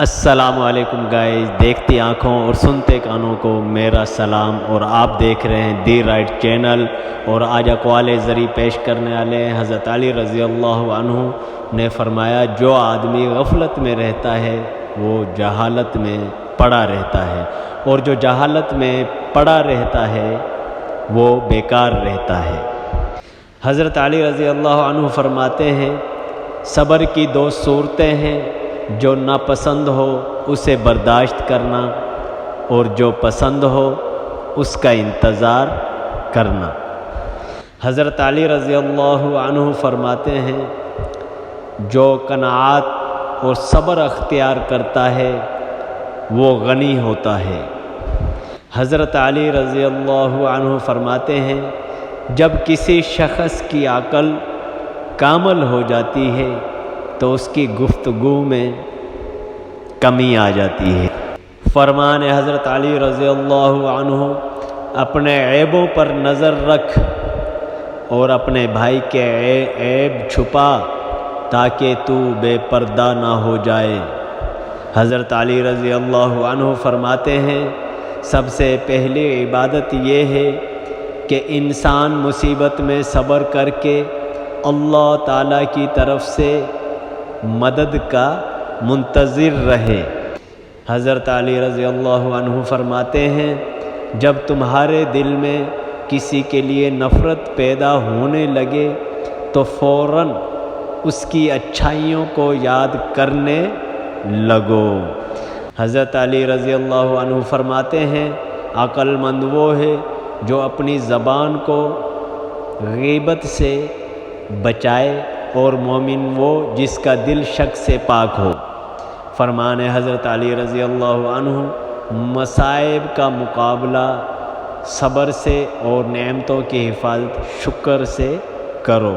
السلام علیکم گائز، دیکھتی آنکھوں اور سنتے کانوں کو میرا سلام، اور آپ دیکھ رہے ہیں دی رائٹ چینل۔ اور آج اقوال ذریع پیش کرنے والے ہیں حضرت علی رضی اللہ عنہ نے فرمایا، جو آدمی غفلت میں رہتا ہے وہ جہالت میں پڑا رہتا ہے، اور جو جہالت میں پڑا رہتا ہے وہ بیکار رہتا ہے۔ حضرت علی رضی اللہ عنہ فرماتے ہیں، صبر کی دو صورتیں ہیں، جو ناپسند ہو اسے برداشت کرنا، اور جو پسند ہو اس کا انتظار کرنا۔ حضرت علی رضی اللہ عنہ فرماتے ہیں، جو قناعت اور صبر اختیار کرتا ہے وہ غنی ہوتا ہے۔ حضرت علی رضی اللہ عنہ فرماتے ہیں، جب کسی شخص کی عقل کامل ہو جاتی ہے تو اس کی گفتگو میں کمی آ جاتی ہے۔ فرمان حضرت علی رضی اللہ عنہ، اپنے عیبوں پر نظر رکھ اور اپنے بھائی کے عیب چھپا تاکہ تو بے پردہ نہ ہو جائے۔ حضرت علی رضی اللہ عنہ فرماتے ہیں، سب سے پہلی عبادت یہ ہے کہ انسان مصیبت میں صبر کر کے اللہ تعالیٰ کی طرف سے مدد کا منتظر رہے۔ حضرت علی رضی اللہ عنہ فرماتے ہیں، جب تمہارے دل میں کسی کے لیے نفرت پیدا ہونے لگے تو فوراً اس کی اچھائیوں کو یاد کرنے لگو۔ حضرت علی رضی اللہ عنہ فرماتے ہیں، عقل مند وہ ہے جو اپنی زبان کو غیبت سے بچائے، اور مومن وہ جس کا دل شک سے پاک ہو۔ فرمان حضرت علی رضی اللہ عنہ، مصائب کا مقابلہ صبر سے اور نعمتوں کی حفاظت شکر سے کرو۔